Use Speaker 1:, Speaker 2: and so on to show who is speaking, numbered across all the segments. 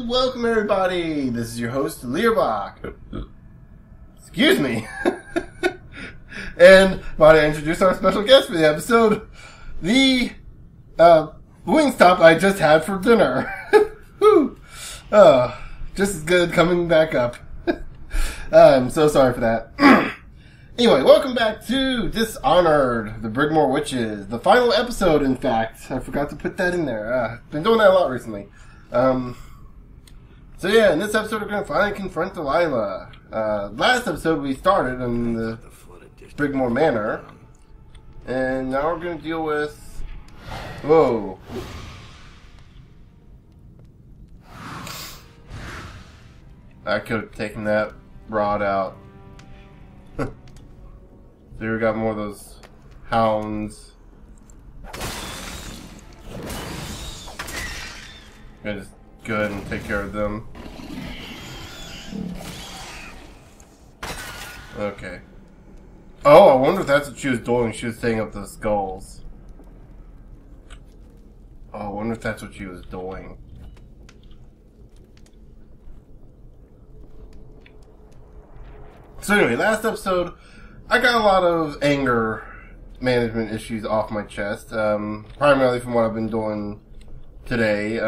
Speaker 1: Welcome everybody, this is your host Learbach. Excuse me. And about to introduce our special guest for the episode, the Wingstop I just had for dinner. Whew. Just as good coming back up. I'm so sorry for that. Anyway, welcome back to Dishonored, the Brigmore Witches. The final episode, in fact. I forgot to put that in there. Been doing that a lot recently. So yeah, in this episode we're going to finally confront Delilah. Last episode we started in the Brigmore Manor. And now we're going to deal with... Whoa. I could have taken that rod out. There we got more of those hounds. I just go ahead and take care of them. Okay. Oh, I wonder if that's what she was doing. She was setting up those skulls. Oh, I wonder if that's what she was doing. So anyway, last episode, I got a lot of anger management issues off my chest, primarily from what I've been doing today.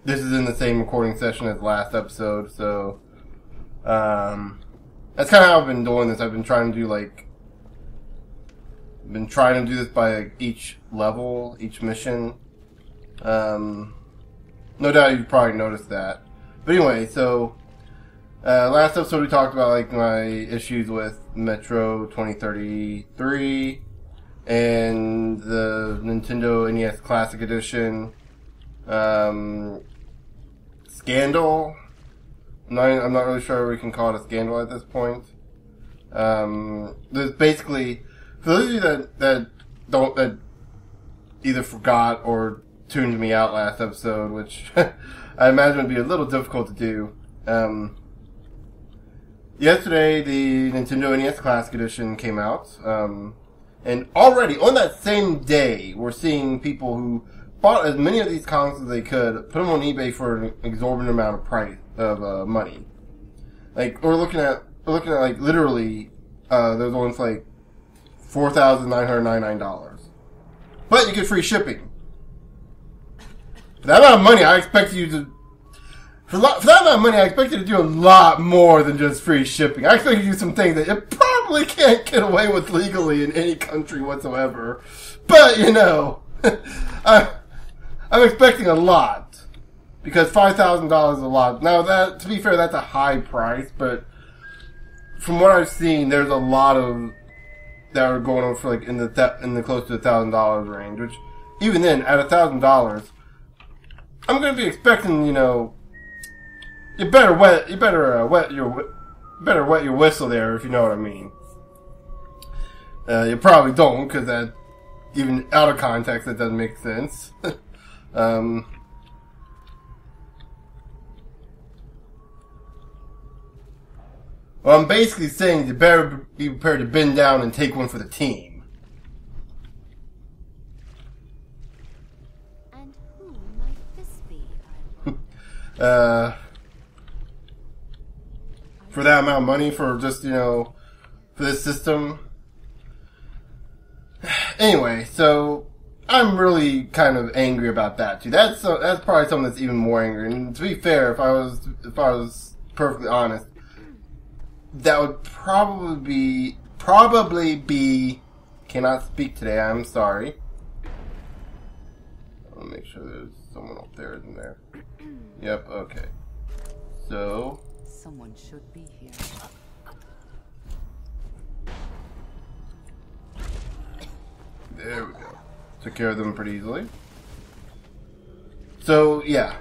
Speaker 1: This is in the same recording session as last episode, so that's kind of how I've been doing this. I've been trying to do this by each level, each mission. No doubt you've probably noticed that. But anyway, so last episode we talked about my issues with Metro 2033 and the Nintendo NES Classic Edition. Scandal. I'm not really sure we can call it a scandal at this point. There's basically, for those of you that either forgot or tuned me out last episode, which I imagine would be a little difficult to do. Yesterday, the Nintendo NES Classic Edition came out, and already on that same day, we're seeing people who bought as many of these consoles as they could, put them on eBay for an exorbitant amount of money. We're looking at literally, there's ones $4,999, but you get free shipping. For that amount of money, I expect you to. For that amount of money, I expect you to do a lot more than just free shipping. I expect you to do some things that you probably can't get away with legally in any country whatsoever. But, I'm expecting a lot. Because $5,000 is a lot. Now, to be fair, that's a high price, but from what I've seen, there's a lot of that are going on for in the close to $1,000 range, which even then, at $1,000, I'm going to be expecting, you better wet your whistle there, if you know what I mean. You probably don't, because that, even out of context, that doesn't make sense. Well, I'm basically saying you better be prepared to bend down and take one for the team.
Speaker 2: And who might this be?
Speaker 1: For that amount of money, for just, for this system. Anyway, so I'm really kind of angry about that too. That's probably something that's even more angry. And to be fair, if I was perfectly honest, that would probably be cannot speak today, I'm sorry. I'll make sure there's someone up there, isn't there? Yep, okay. So
Speaker 2: Someone should be here.
Speaker 1: there we go. Took care of them pretty easily. So, yeah.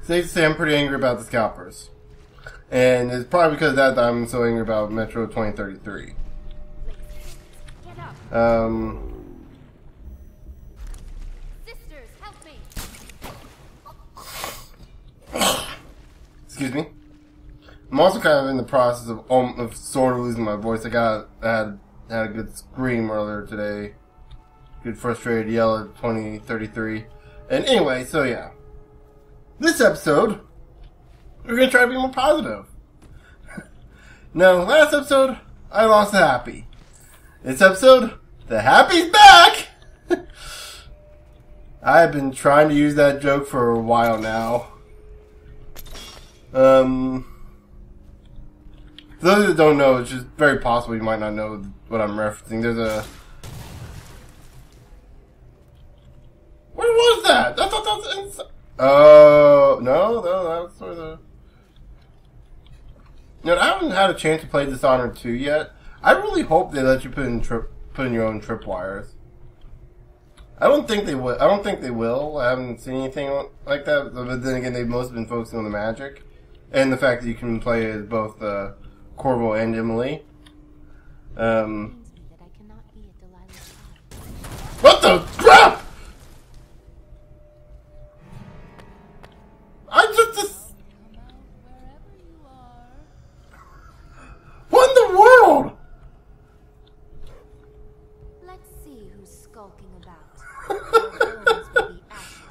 Speaker 1: Safe to say I'm pretty angry about the scalpers. And it's probably because of that I'm so angry about Metro 2033.
Speaker 2: Get up. Sisters, help me.
Speaker 1: Excuse me. I'm also kind of in the process of sort of losing my voice. I had a good scream earlier today. good frustrated yell at 2033. And anyway, so yeah. This episode, we're going to try to be more positive. Now, last episode, I lost the happy. This episode, the happy's back! I've been trying to use that joke for a while now. For those that don't know, it's just very possible you might not know what I'm referencing. There's a... What was that? I thought that was inside. Oh, no, that was sort of... You know, I haven't had a chance to play Dishonored 2 yet. I really hope they let you put in your own tripwires. I don't think they will. I haven't seen anything like that. But then again, they've mostly been focusing on the magic and the fact that you can play as both Corvo and Emily. What the crap! What in the world?
Speaker 2: Let's see who's skulking about.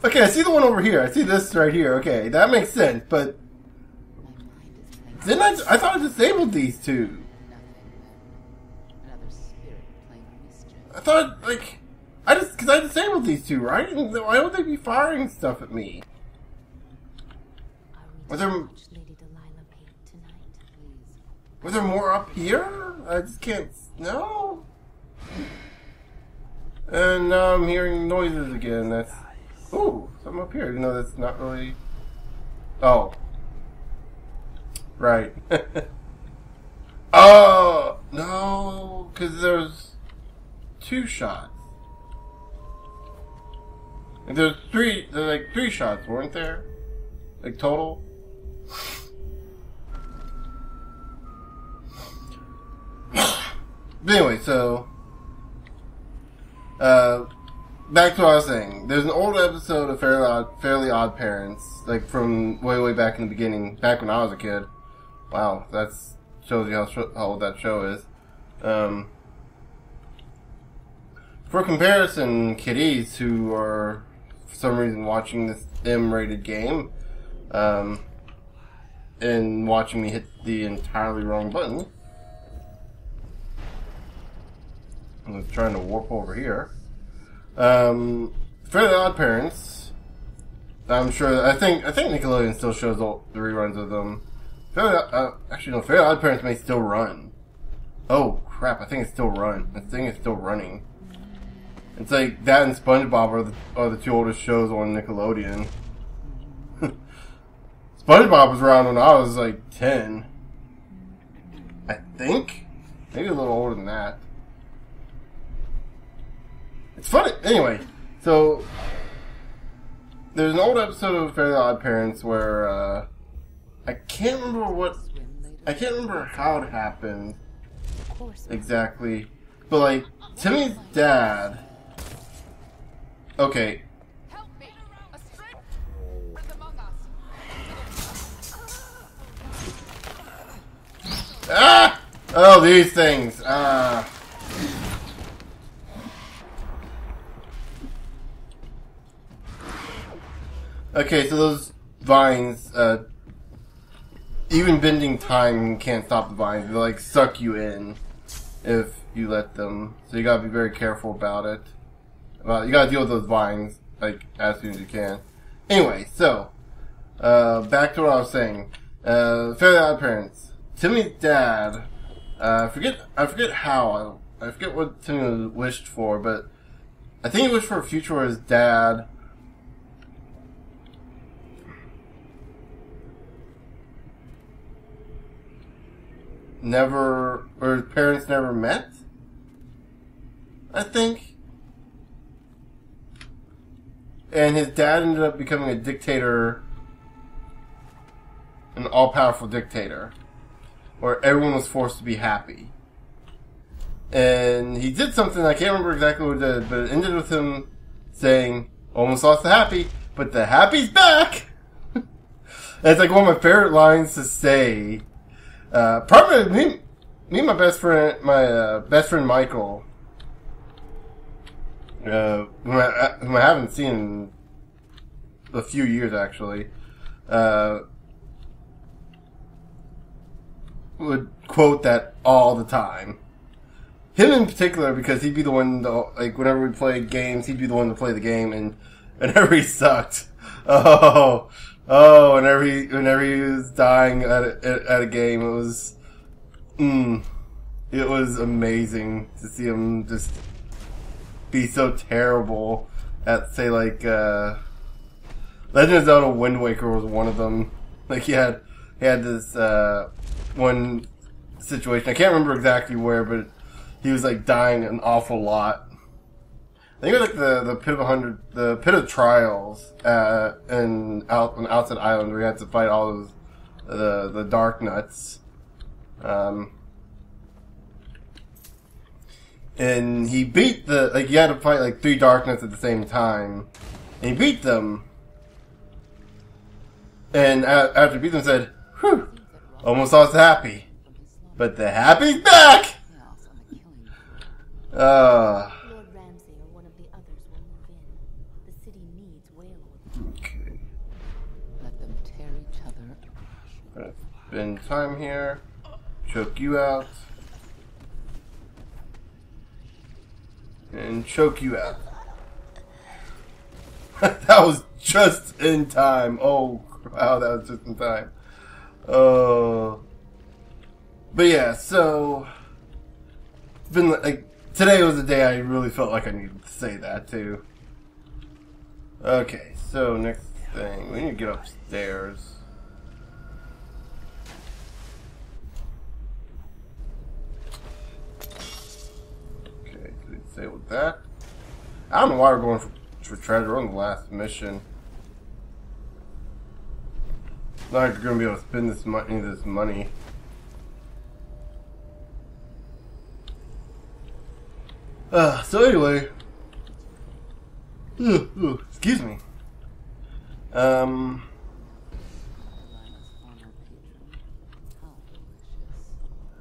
Speaker 1: Okay, I see the one over here. I see this right here. Okay, that makes sense, but... Didn't I thought I disabled these two. I thought, like... because I disabled these two, right? And why would they be firing stuff at me? Was there more up here? I just can't... No? And now I'm hearing noises again. That's... Ooh, something up here. Even though that's not really... Oh. Right. Oh! No! Because there's... 2 shots. And there's like 3 shots, weren't there? Like total? But anyway, so... back to what I was saying. There's an old episode of Fairly Odd Parents, like from way back in the beginning, back when I was a kid. Wow, that shows you how old that show is. For comparison, kiddies who are for some reason watching this M-rated game, and watching me hit the entirely wrong button. I'm trying to warp over here. Fairly Odd Parents. I'm sure. I think Nickelodeon still shows all the reruns of them. Actually, no. Fairly Odd Parents may still run. Oh crap! I think it's still run. The thing is still running. It's like that and SpongeBob are the 2 oldest shows on Nickelodeon. SpongeBob was around when I was like 10. I think, maybe a little older than that. It's funny. Anyway, so there's an old episode of Fairly Odd Parents where I can't remember how it happened exactly, but like Timmy's dad. Okay. Ah! Oh, these things. Okay, so those vines, even bending time can't stop the vines. They like suck you in if you let them. So you gotta be very careful about it. You gotta deal with those vines like as soon as you can. Anyway, so back to what I was saying. Fairly Odd Parents. Timmy's dad. I forget how. I forget what Timmy wished for, but I think he wished for a future where his dad or his parents never met, I think. And his dad ended up becoming a dictator, an all-powerful dictator, where everyone was forced to be happy. And he did something, I can't remember exactly what he did, but it ended with him saying, almost lost the happy, but the happy's back! And it's like one of my favorite lines to say. Probably me and my best friend Michael. whom I haven't seen in a few years actually, would quote that all the time. Him in particular, because he'd be the one to, like, whenever we played games, he'd be the one to play the game, and whenever he sucked, whenever he was dying at a game, it was amazing to see him just be so terrible at, say, like, Legend of Zelda Wind Waker was one of them. Like, he had this, one situation, I can't remember exactly where, but he was, like, dying an awful lot. I think it was, like, the Pit of Trials, on Outside Island, where you had to fight all those, the Dark Nuts. And he beat you had to fight, like, 3 Dark Nuts at the same time. And he beat them. And after he beat them, said, whew, almost I was happy. But the happy's back!
Speaker 2: Lord Ramsay or one of the others will move in. The city needs whalers.
Speaker 1: Okay.
Speaker 3: Let them tear each other apart.
Speaker 1: Spend time here. Choke you out. And choke you out. That was just in time. Oh, wow, that was just in time. But yeah, so it's been like today was the day I really felt like I needed to say that too. Okay, so next thing, we need to get upstairs. Okay, so we disabled that. I don't know why we're going for treasure on the last mission. Not like you're gonna be able to spend this money. So anyway, excuse me.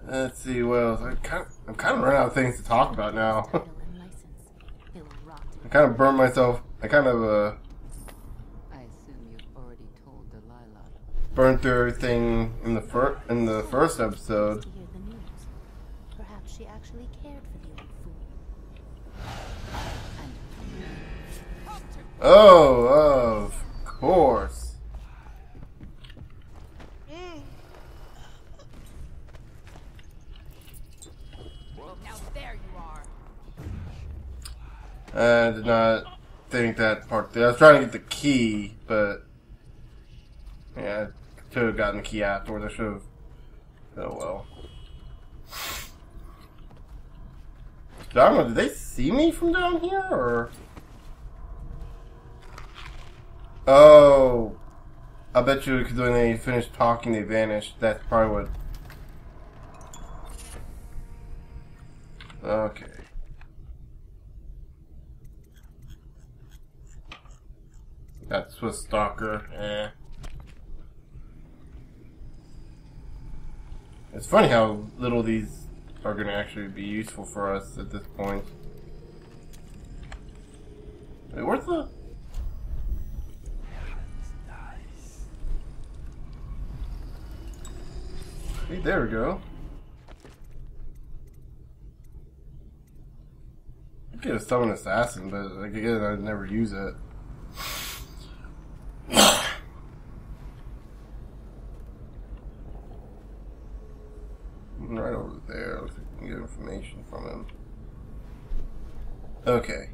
Speaker 1: Let's see. Well, I'm kind of running out of things to talk about now. I kind of burned myself. I assume
Speaker 3: you've already told Delilah.
Speaker 1: Burned through everything in the first episode.
Speaker 2: Perhaps she actually cared for the old fool.
Speaker 1: Oh, of course.
Speaker 3: Now there you are.
Speaker 1: I did not think that part there. I was trying to get the key, but yeah, I should have gotten the key afterwards. I should have. Oh well. So, I don't know, did they see me from down here, or? Oh. I bet you, because when they finished talking, they vanished. That's probably what. Okay. That's Swiss Stalker. It's funny how little these are going to actually be useful for us at this point. Wait, where's the... Hey, there we go. I could have summoned Assassin, but like, again, I'd never use it. Right over there. Looks like we can get information from him. Okay.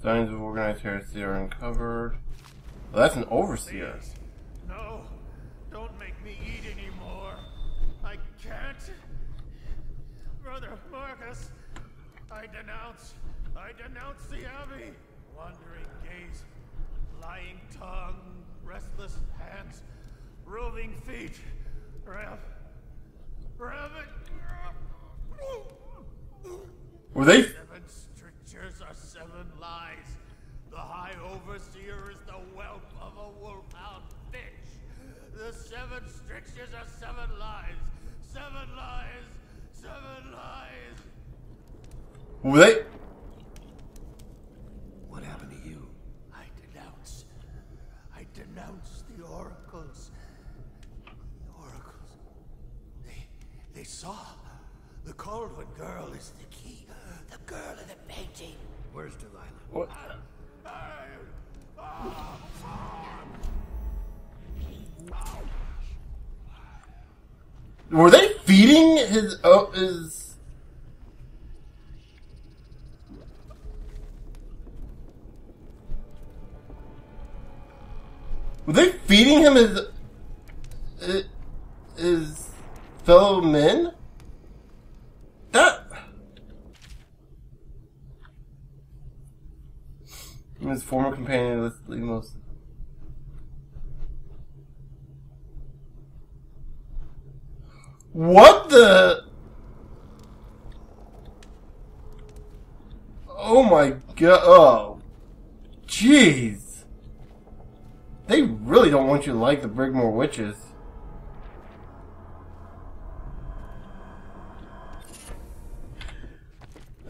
Speaker 1: Signs of organized heresy are uncovered. Well, that's an overseer.
Speaker 4: No, don't make me eat anymore. I can't. Brother Marcus, I denounce the Abbey. Wandering gaze, lying tongue, restless hands, roving feet. Rabbit.
Speaker 1: Were they?
Speaker 4: 7 strictures are 7 lies. The High Overseer is the whelp of a wolfhound bitch. The 7 strictures Pictures are 7 lies. 7 lies. 7 lies.
Speaker 1: Were they?
Speaker 5: What happened to you?
Speaker 4: I denounce the oracles. The oracles. They saw. The Caldwell girl is the key. The girl in the painting.
Speaker 5: Where's Delilah?
Speaker 1: What? Were they feeding his? Oh, his. Were they feeding him his fellow men? That. His former companion was the most. What the? Oh my god! Oh, jeez! They really don't want you to like the Brigmore Witches.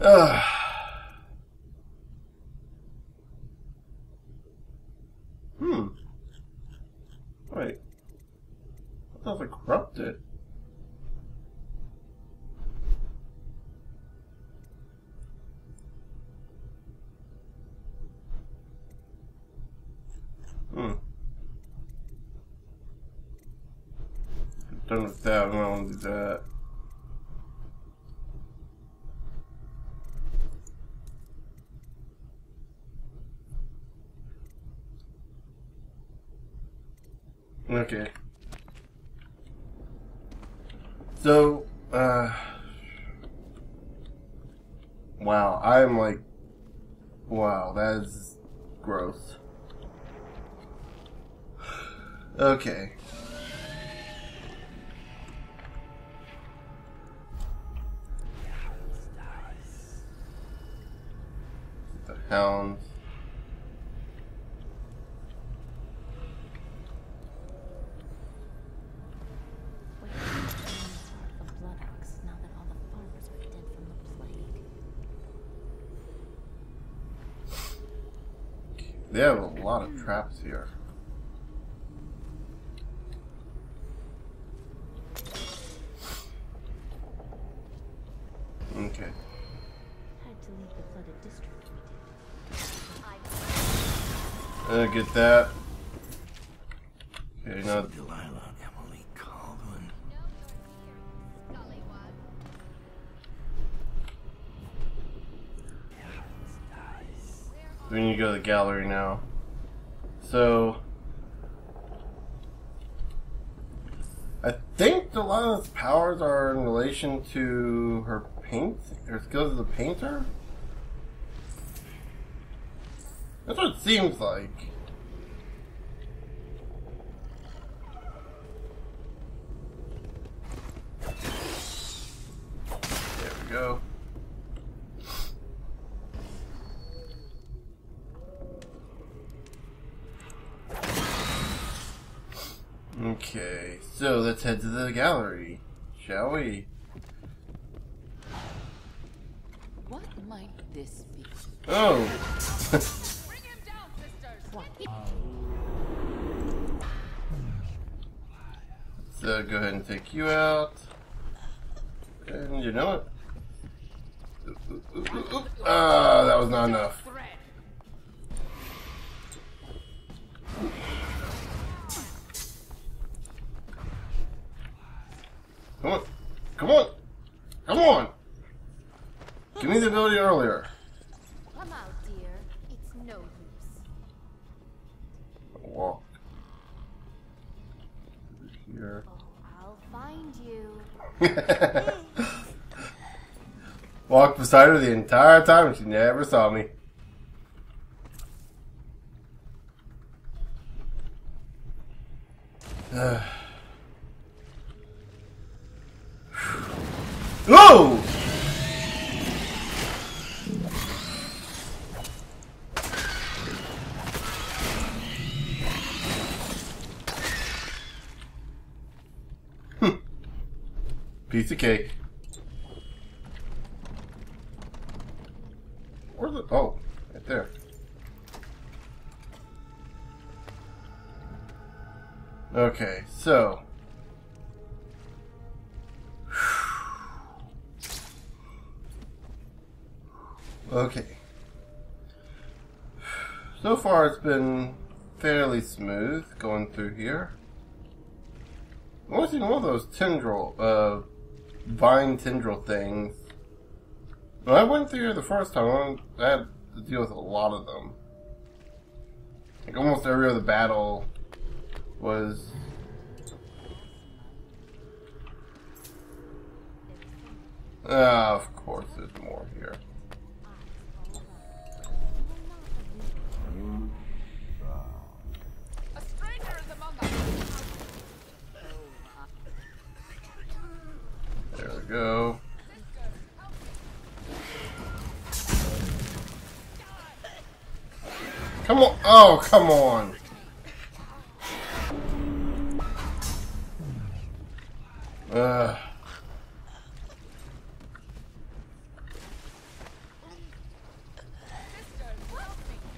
Speaker 1: Ugh. Wait. I thought it was corrupted. Done with that. I don't want to do that. Okay. So, wow, I'm like, wow, that is gross. Okay. The hounds. They have a lot of traps here. Okay.
Speaker 2: Had to leave the flooded district we did.
Speaker 1: Get that. Okay, now
Speaker 5: Delilah, Emily, Calvin.
Speaker 1: we need to go to the gallery now. So I think Delilah's powers are in relation to her skills as a painter? That's what it seems like. There we go. Okay, so let's head to the gallery, shall we?
Speaker 3: What might this be?
Speaker 1: Oh!
Speaker 3: Bring him down, sisters!
Speaker 1: Let's go ahead and take you out. And you know it. Ah, that was not enough. Come on. Come on. Come on. Give me the ability earlier.
Speaker 2: Come out, dear. It's no use.
Speaker 1: Walk. Here.
Speaker 2: Oh, I'll find you.
Speaker 1: Walked beside her the entire time and she never saw me. Whoa! Piece of cake. Where's the... Oh, right there. Okay, so... Okay. So far it's been fairly smooth going through here. I've only seen one of those tendril, vine tendril things. When I went through here the first time, I had to deal with a lot of them. Like almost every other battle was... of course there's more here.
Speaker 3: A stranger is among us.
Speaker 1: There we go. Come on! Oh, come on!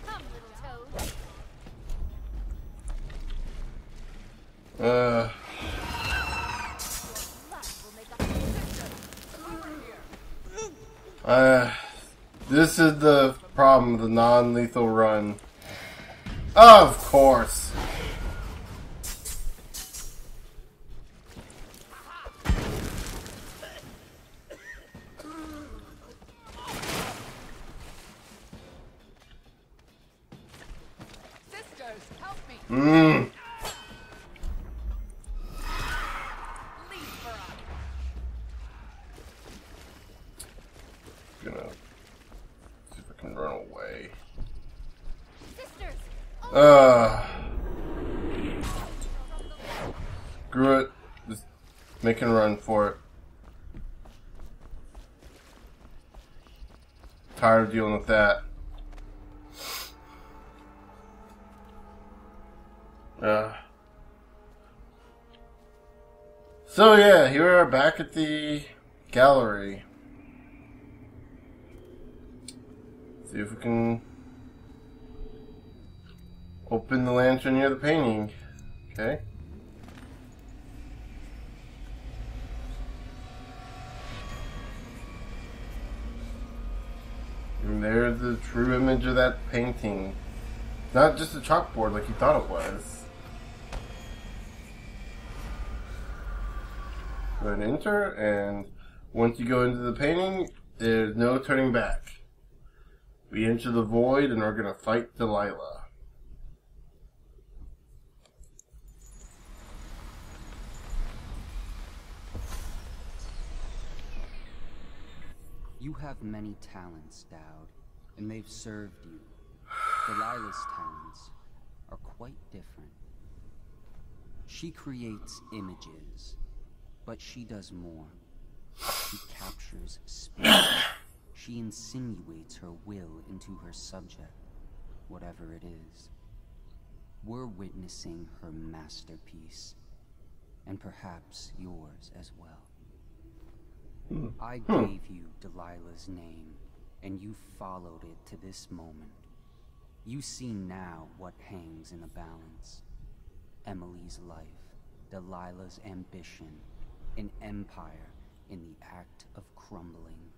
Speaker 2: Come, little toad.
Speaker 1: Uh. This is the problem of the non-lethal run. Of course.
Speaker 3: Sisters, help me.
Speaker 1: Mmm.
Speaker 3: Leave for us.
Speaker 1: Gonna see if I can run away.
Speaker 2: Sisters!
Speaker 1: Screw it. Just make a run for it. Tired of dealing with that. So yeah, here we are back at the gallery. See if we can open the lantern near the painting. Okay. And there's the true image of that painting. Not just a chalkboard like you thought it was. Go ahead and enter, and once you go into the painting, there's no turning back. We enter the void and are going to fight Delilah.
Speaker 6: You have many talents, Dowd, and they've served you. Delilah's talents are quite different. She creates images, but she does more. She captures spirit. She insinuates her will into her subject, whatever it is. We're witnessing her masterpiece, and perhaps yours as well. I gave you Delilah's name, and you followed it to this moment. You see now what hangs in the balance. Emily's life, Delilah's ambition, an empire in the act of crumbling.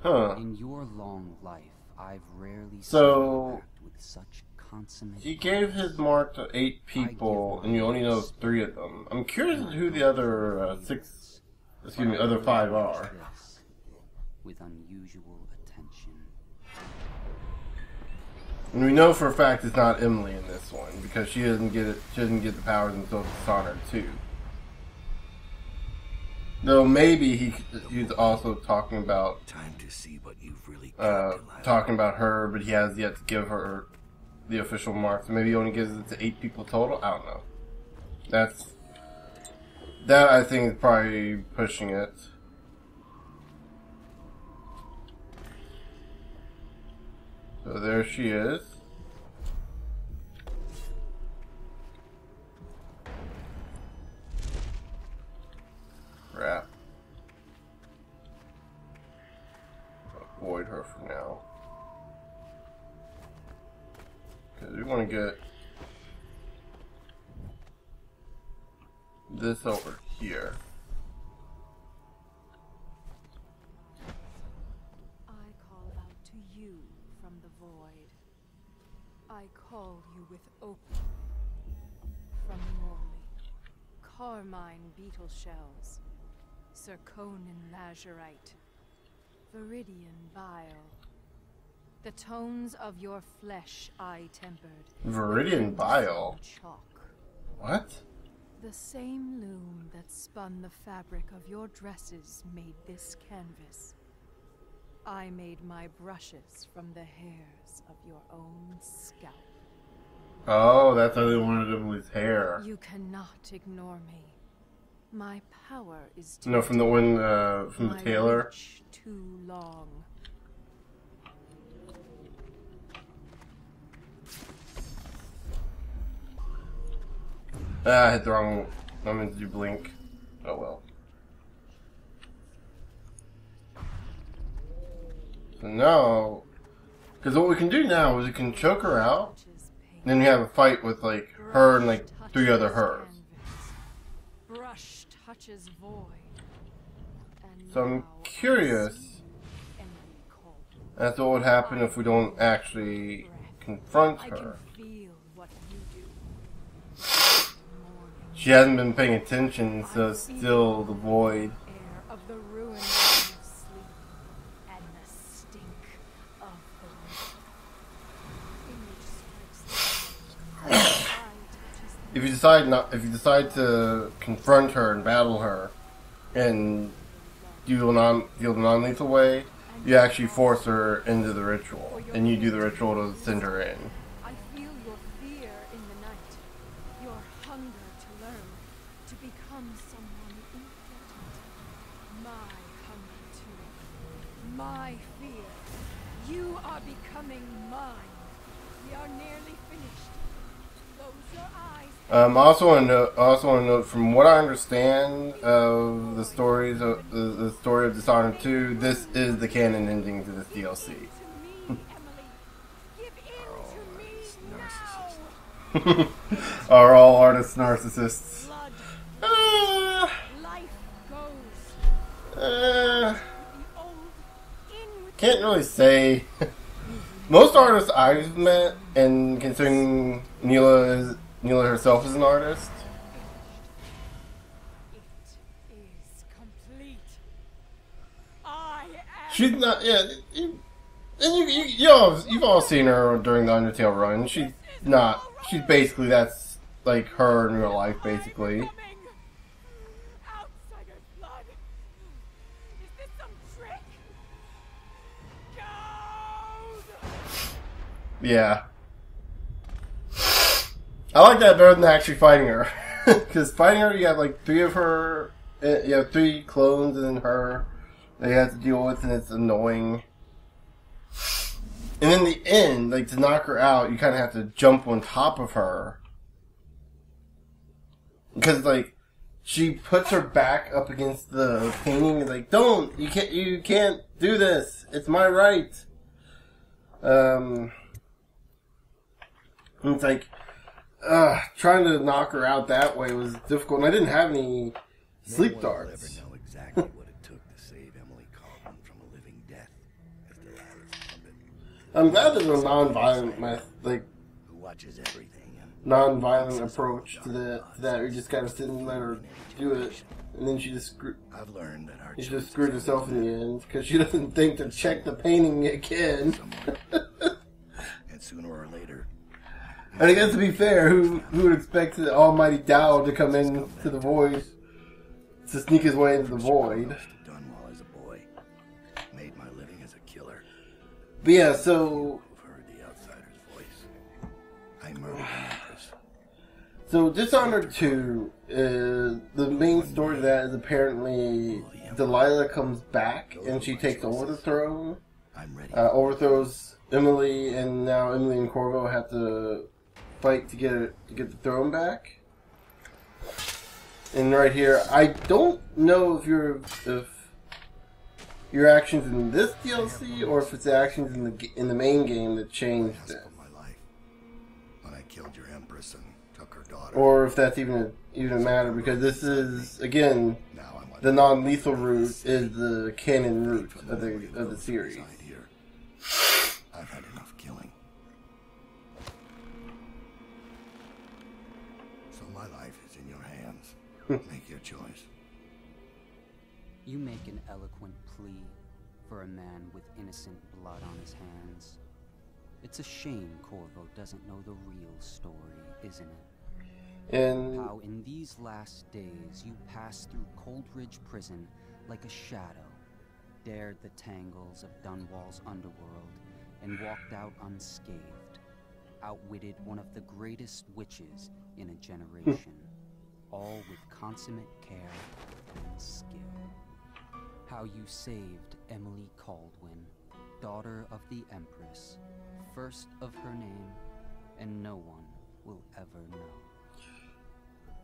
Speaker 6: In your long life, I've rarely seen you act with such consummate.
Speaker 1: He gave his mark to 8 people, and you only know 3 of them. I'm curious who the other other 5 are.
Speaker 6: With unusual attention.
Speaker 1: And we know for a fact it's not Emily in this one because she doesn't get it. She doesn't get the powers until Dishonored 2. Though maybe he's also talking about
Speaker 5: Time to see what you've really got,
Speaker 1: talking about her, but he has yet to give her the official mark. So maybe he only gives it to 8 people total. I don't know. That I think is probably pushing it. So there she is. want to get this over here.
Speaker 7: I call out to you from the void. I call you with opal from Morley, carmine beetle shells, zirconin lazurite, viridian bile. The tones of your flesh I tempered.
Speaker 1: Viridian bile?
Speaker 7: Chalk.
Speaker 1: What?
Speaker 7: The same loom that spun the fabric of your dresses made this canvas. I made my brushes from the hairs of your own scalp.
Speaker 1: Oh, that's how they wanted Emily's hair.
Speaker 7: You cannot ignore me. My power is too
Speaker 1: No, from the one, from the
Speaker 7: my
Speaker 1: tailor.
Speaker 7: reach too long.
Speaker 1: Ah, I hit the wrong. I meant to do blink. Oh well. So now, because what we can do now is we can choke her out, and then we have a fight with like her and like 3 other hers.
Speaker 7: Brush touches void. And
Speaker 1: So I'm
Speaker 7: now
Speaker 1: curious
Speaker 7: I see Emily Corvo.
Speaker 1: as to what would happen if we don't actually confront
Speaker 7: I can
Speaker 1: her.
Speaker 7: feel what you do.
Speaker 1: She hasn't been paying attention, so it's still the void.
Speaker 7: Air of the ruin of sleep and the stink of the image strikes
Speaker 1: If you decide to confront her and battle her, and do the non-lethal way, you actually force her into the ritual, and you do the ritual to send her in.
Speaker 7: I feel your fear in the night, your hunger to learn, to become someone important. My hunger too, my fear. You are becoming mine. We are nearly finished. Close your eyes.
Speaker 1: I also want to note, from what I understand of the stories of the story of Dishonored 2, this is the canon ending to this DLC.
Speaker 7: To me, Emily. Give in to me now.
Speaker 1: Are all artists narcissists?
Speaker 7: Blood,
Speaker 1: Uh,
Speaker 7: life goes.
Speaker 1: uh,
Speaker 7: The old in with
Speaker 1: can't really say. Most artists I've met, and considering Neela herself is an artist,
Speaker 7: it is complete. I am
Speaker 1: she's not. Yeah, you've all seen her during the Undertale run. She's not. She's basically that's like her in real life, basically.
Speaker 7: coming. Outsider's blood. Is this some trick? Gold.
Speaker 1: Yeah. I like that better than actually fighting her. Because fighting her, you have like 3 of her, you have 3 clones and then her that you have to deal with, and it's annoying. And in the end, like to knock her out, you kind of have to jump on top of her. Because like, she puts her back up against the painting and like, you can't do this. It's my right. And it's like, trying to knock her out that way was difficult, and I didn't have any sleep
Speaker 5: No one will
Speaker 1: darts.
Speaker 5: ever know exactly what it took to save Emily Corvo from a living death as Delilah's puppet,
Speaker 1: I'm glad there's a non-violent
Speaker 5: who watches everything and
Speaker 1: non-violent approach to that. You just gotta sit and let her do it, and then she just
Speaker 5: I've learned that our
Speaker 1: she just
Speaker 5: choices
Speaker 1: screwed herself in the end because she doesn't think to check the painting again.
Speaker 5: somewhere, and sooner or later,
Speaker 1: And I guess to be fair, who would expect the almighty Tao to come in to the void, to sneak his way into the void?
Speaker 5: done while as a boy, made my living as a killer.
Speaker 1: But yeah, so
Speaker 5: Who've heard the outsider's voice? I murdered an empress.
Speaker 1: So, Dishonored 2, the main story to that is apparently Delilah comes back and she takes over the throne,
Speaker 5: I'm ready.
Speaker 1: overthrows Emily, and now Emily and Corvo have to fight to get the throne back. And right here, I don't know if your actions in this DLC or if it's actions in the main game that changed it.
Speaker 5: of my life. killed your empress and took her daughter.
Speaker 1: or if that's even a matter, because this is again
Speaker 5: Now I'm
Speaker 1: the non-lethal route is the canon route of the series.
Speaker 5: Here. I've had enough killing. So my life is in your hands. Make your choice.
Speaker 6: You make an eloquent plea for a man with innocent blood on his hands. It's a shame Corvo doesn't know the real story, isn't it?
Speaker 1: And
Speaker 6: How in these last days you passed through Coldridge Prison like a shadow, dared the tangles of Dunwall's underworld, and walked out unscathed, outwitted one of the greatest witches in a generation, all with consummate care and skill. How you saved Emily Caldwin, daughter of the Empress, first of her name, and no one will ever know.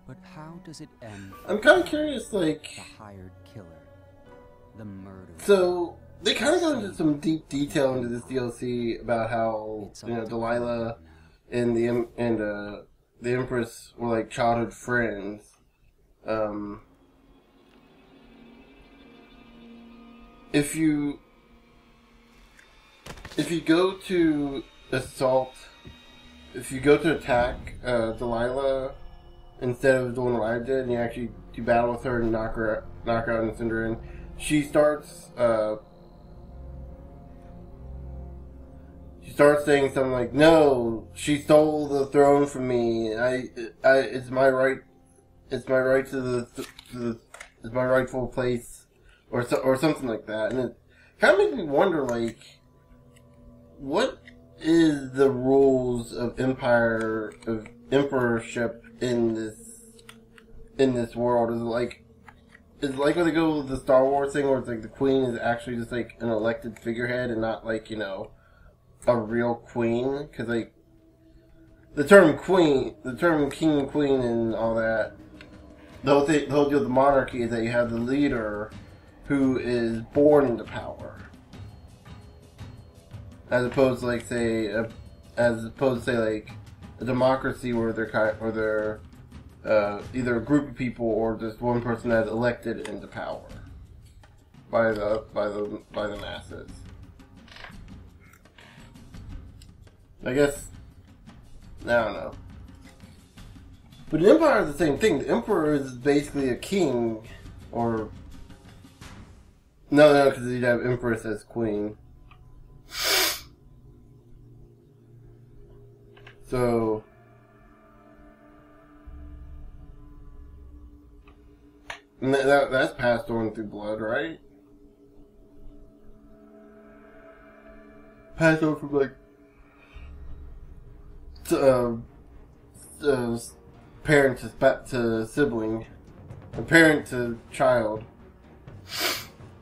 Speaker 6: But how does it end?
Speaker 1: I'm kind of curious, like,
Speaker 6: The hired killer, the murderer.
Speaker 1: so they kind of go into some deep detail into this DLC about how Delilah and the Empress were like childhood friends. If you go to attack Delilah instead of doing what I did, and you actually do battle with her and knock her out and send her in, she starts saying something like, "No, she stole the throne from me. It's my right. It's my right it's my rightful place," or something like that. And it kind of makes me wonder, like, what is the rules of emperorship in this world? Is it like when they go with the Star Wars thing, where it's like the queen is actually just like an elected figurehead and not like, a real queen? Because like the term king and queen and all that, the whole deal with the monarchy is that you have the leader who is born into power, as opposed to like a democracy where they're either a group of people or just one person that's elected into power by the masses. I guess, I don't know. But an empire is the same thing. The emperor is basically a king, or no, because you'd have empress as queen. So and that's passed on through blood, right? Passed on from like parent to sibling, or parent to child,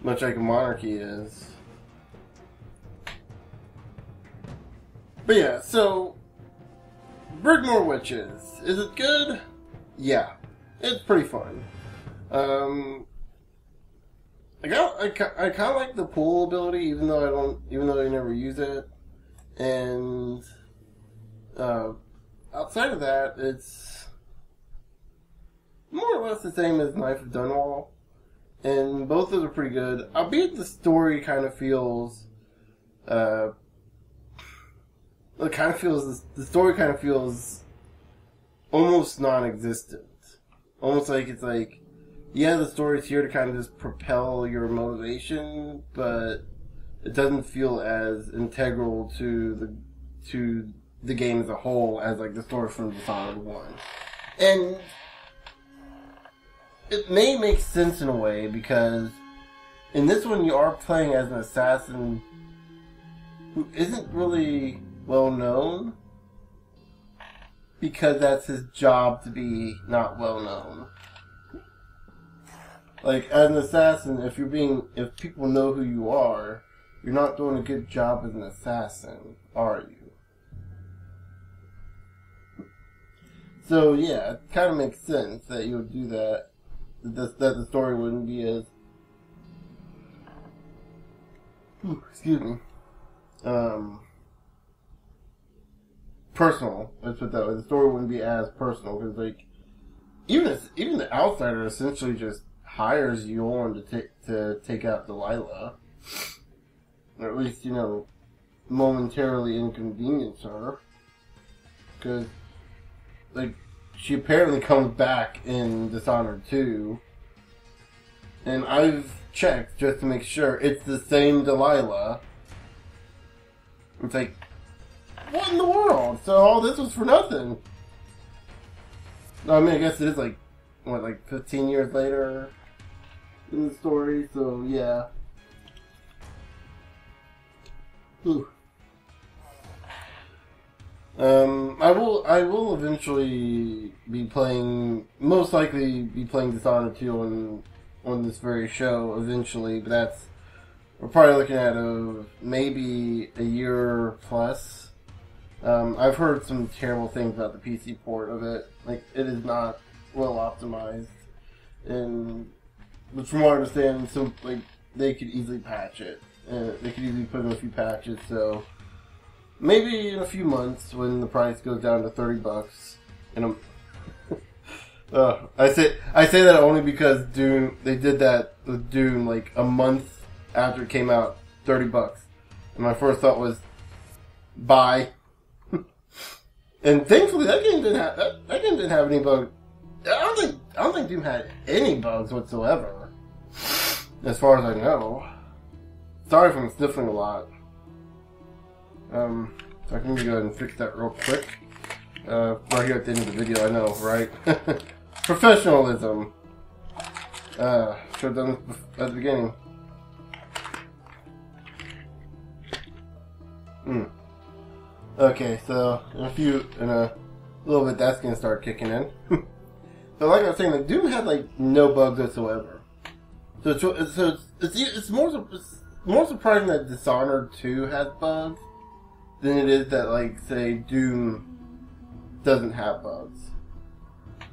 Speaker 1: much like a monarchy is. But yeah, so Brigmore Witches, is it good? Yeah, it's pretty fun. I kind of like the pull ability, even though I never use it, and outside of that, it's more or less the same as Knife of Dunwall, and both of them are pretty good. Albeit the story kind of feels, the story kind of feels almost non-existent. Almost like it's like, yeah, the story's here to kind of just propel your motivation, but it doesn't feel as integral to the game as a whole as like the story from Dishonored 1. And it may make sense in a way, because in this one you are playing as an assassin who isn't really well known, because that's his job to be not well known. Like, as an assassin, if people know who you are, you're not doing a good job as an assassin, are you? So yeah, it kind of makes sense that you would do that. That the story wouldn't be as, excuse me, personal. Let's put it that way. The story wouldn't be as personal because, like, even the outsider essentially just hires you on to take out Delilah, or at least momentarily inconvenience her, because like she apparently comes back in Dishonored 2, and I've checked just to make sure it's the same Delilah. It's like, what in the world? So all this was for nothing. I mean, I guess it is like 15 years later in the story, so yeah. Whew. I will eventually be playing, most likely be playing Dishonored 2 on this very show eventually, but we're probably looking at maybe a year plus. I've heard some terrible things about the PC port of it. Like, it is not well optimized, but from what I understand, they could easily patch it. They could easily put in a few patches, so maybe in a few months when the price goes down to $30, and I say that only because they did that with Doom like a month after it came out, $30, and my first thought was, buy. And thankfully, that game didn't have any bugs. I don't think Doom had any bugs whatsoever, as far as I know. Sorry if I'm sniffling a lot. So I can go ahead and fix that real quick. Right here at the end of the video, I know, right? Professionalism. Should have done this at the beginning. Okay, so in a little bit, that's gonna start kicking in. But like I was saying, like, Doom had like no bugs whatsoever. So it's more surprising that Dishonored 2 has bugs than it is that, like, say, Doom doesn't have bugs.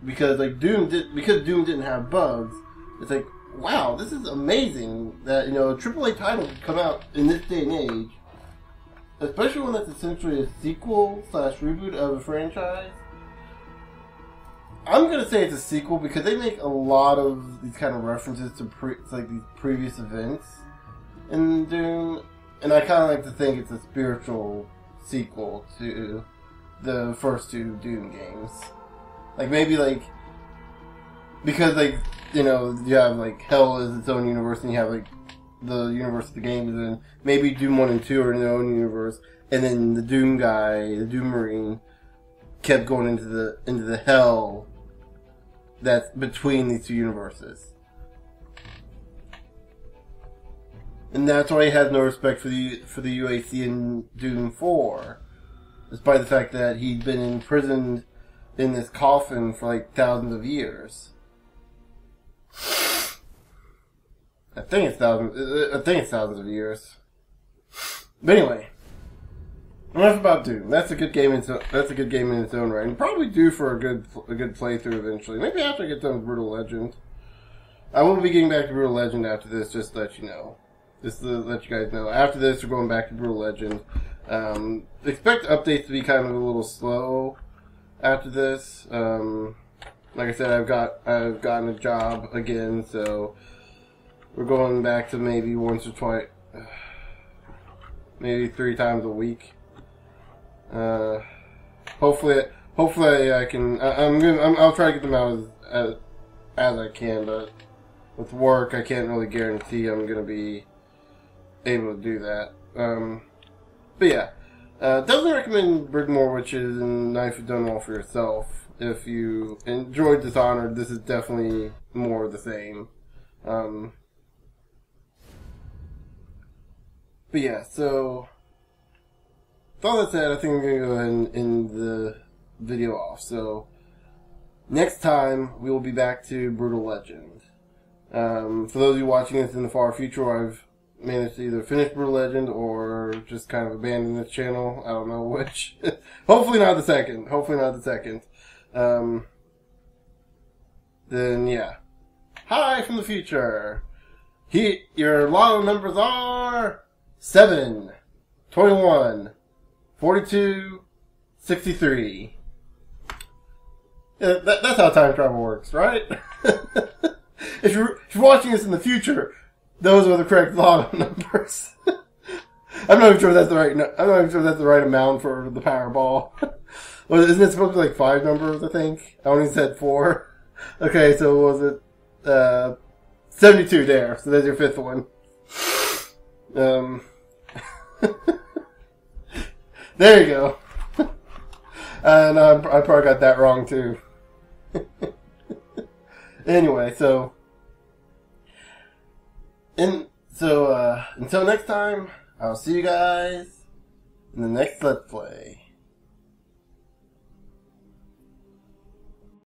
Speaker 1: Because Doom didn't have bugs, it's like, wow, this is amazing that a AAA title could come out in this day and age. Especially when that's essentially a sequel / reboot of a franchise. I'm gonna say it's a sequel because they make a lot of these kind of references to these previous events in Doom, and I kind of like to think it's a spiritual sequel to the first two Doom games. Like maybe because you have Hell is its own universe, and you have the universe of the game is in. Maybe Doom 1 and 2 are in their own universe, and then the Doom guy, the Doom Marine, kept going into the hell that's between these two universes. And that's why he has no respect for the UAC in Doom 4. Despite the fact that he'd been imprisoned in this coffin for thousands of years. I think it's thousands of years. But anyway, enough about Doom. That's a good game in its own right, and probably due for a good playthrough eventually. Maybe after I get done with Brutal Legend. I will be getting back to Brutal Legend after this, just to let you know. Just to let you guys know. After this, we're going back to Brutal Legend. Expect updates to be kind of a little slow after this. Like I said, I've gotten a job again, so we're going back to maybe once or twice, maybe 3 times a week. Hopefully I can. I'll try to get them out as I can, but with work, I can't really guarantee I'm gonna be able to do that. But yeah, definitely recommend Brigmore Witches and Knife of Dunwall for yourself. If you enjoyed Dishonored, this is definitely more of the same. But yeah, so with all that said, I think I'm going to go ahead and end the video off. So next time, we will be back to Brutal Legend. For those of you watching this in the far future, I've managed to either finish Brutal Legend or just kind of abandon this channel. I don't know which. Hopefully not the second. Then yeah. Hi from the future. Your lotto numbers are 7, 21, 42, 63. That's how time travel works, right? If you're watching this in the future, those are the correct log numbers. I'm not even sure that's the right. I'm not even sure that's the right amount for the Powerball. Well, isn't it supposed to be like 5 numbers? I think I only said 4. Okay, so what was it 72 there? So there's your 5th one. There you go. And I probably got that wrong too. Anyway, so until next time, I'll see you guys in the next Let's Play.